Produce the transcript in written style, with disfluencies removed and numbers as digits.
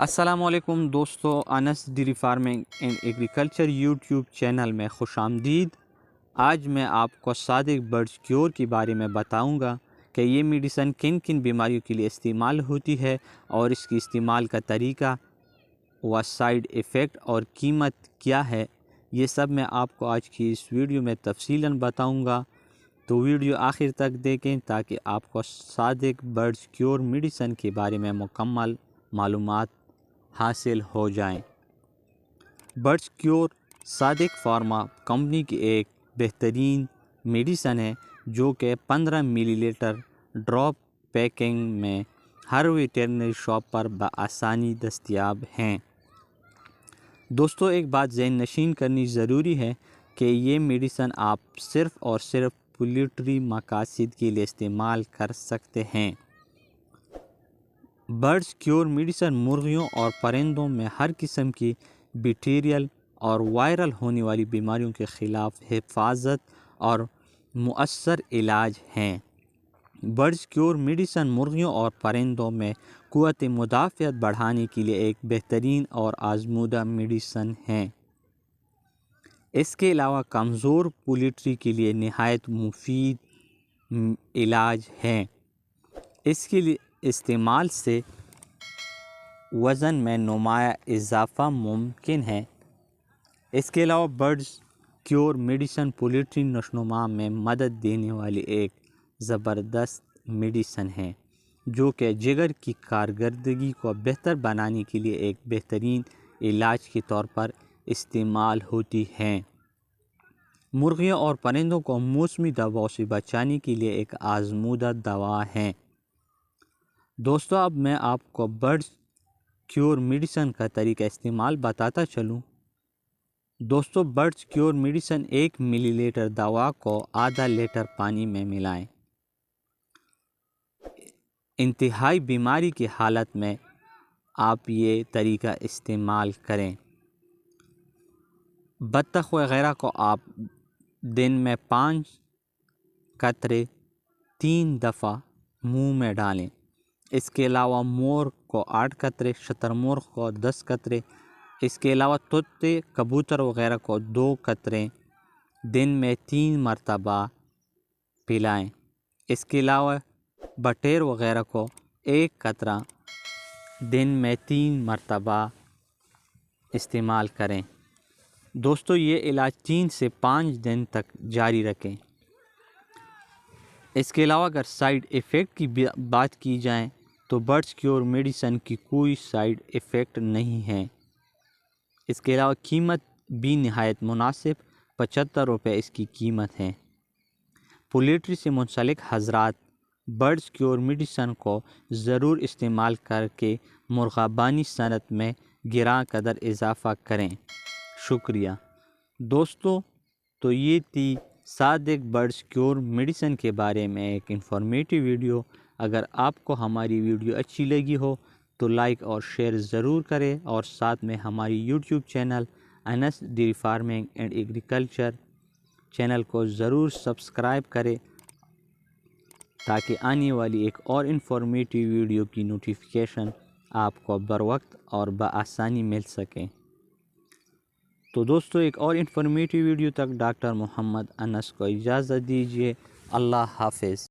السلام علیکم دوستو، Anas dairy farming and agriculture YouTube channel میں خوش آمدید۔ آج میں آپ کو صادق برڈز کیور کے بارے میں بتاؤں گا کہ یہ میڈیسن کن کن بیماریوں کے لیے استعمال ہوتی ہے اور اس کی استعمال کا طریقہ و سائیڈ ایفیکٹ اور قیمت کیا ہے۔ یہ سب میں آپ کو آج کی اس ویڈیو میں تفصیلاً بتاؤں گا، تو ویڈیو آخر تک دیکھیں تاکہ آپ کو صادق برڈز کیور میڈیسن کے بارے میں مکمل معلومات حاصل ہو جائیں۔ برڈز کیور صادق فارما کمپنی کی ایک بہترین میڈیسن ہے جو کہ 15 ملی لیٹر ڈراپ پیکنگ میں ہر ویٹرنری شاپ پر بآسانی دستیاب ہیں۔ دوستو، ایک بات ذہن نشین کرنی ضروری ہے کہ یہ میڈیسن آپ صرف اور صرف پولیٹری مقاصد کے لیے استعمال کر سکتے ہیں۔ برڈز کیور میڈیسن مرغیوں اور پرندوں میں ہر قسم کی بیکٹیریل اور وائرل ہونے والی بیماریوں کے خلاف حفاظت اور مؤثر علاج ہیں۔ برڈز کیور میڈیسن مرغیوں اور پرندوں میں قوت مدافعت بڑھانے کے لیے ایک بہترین اور آزمودہ میڈیسن ہے۔ اس کے علاوہ کمزور پولیٹری کے لیے نہایت مفید علاج ہے۔ اس کے لیے استعمال سے وزن میں نمایاں اضافہ ممکن ہے۔ اس کے علاوہ برڈز کیور میڈیسن پولیٹری نشوونما میں مدد دینے والی ایک زبردست میڈیسن ہے جو کہ جگر کی کارکردگی کو بہتر بنانے کے لیے ایک بہترین علاج کے طور پر استعمال ہوتی ہے۔ مرغیوں اور پرندوں کو موسمی دواؤں سے بچانے کے لیے ایک آزمودہ دوا ہے۔ دوستو، اب میں آپ کو برڈز کیور میڈیسن کا طریقہ استعمال بتاتا چلوں۔ دوستو، برڈز کیور میڈیسن 1 ملی لیٹر دوا کو آدھا لیٹر پانی میں ملائیں۔ انتہائی بیماری کی حالت میں آپ یہ طریقہ استعمال کریں۔ بطخ وغیرہ کو آپ دن میں 5 قطرے 3 دفعہ منہ میں ڈالیں۔ اس کے علاوہ مور کو 8 قطرے، شتر مرغ کو 10 قطرے، اس کے علاوہ طوطے، کبوتر وغیرہ کو 2 قطرے دن میں 3 مرتبہ پلائیں۔ اس کے علاوہ بٹیر وغیرہ کو 1 قطرہ دن میں 3 مرتبہ استعمال کریں۔ دوستو، یہ علاج 3 سے 5 دن تک جاری رکھیں۔ اس کے علاوہ اگر سائیڈ ایفیکٹ کی بات کی جائے تو برڈز کیور میڈیسن کی کوئی سائیڈ ایفیکٹ نہیں ہے۔ اس کے علاوہ قیمت بھی نہایت مناسب 75 روپے اس کی قیمت ہے۔ پولیٹری سے منسلک حضرات برڈز کیور میڈیسن کو ضرور استعمال کر کے مرغابانی صنعت میں گراں قدر اضافہ کریں۔ شکریہ دوستو، تو یہ تھی صادق برڈز کیور میڈیسن کے بارے میں ایک انفارمیٹیو ویڈیو۔ اگر آپ کو ہماری ویڈیو اچھی لگی ہو تو لائک اور شیئر ضرور کریں، اور ساتھ میں ہماری YouTube channel Anas dairy farming and agriculture channel کو ضرور سبسکرائب کریں تاکہ آنے والی ایک اور انفارمیٹیو ویڈیو کی نوٹیفیکیشن آپ کو بروقت اور بآسانی مل سکے۔ تو دوستو، ایک اور انفارمیٹیو ویڈیو تک ڈاکٹر محمد انس کو اجازت دیجیے۔ اللہ حافظ۔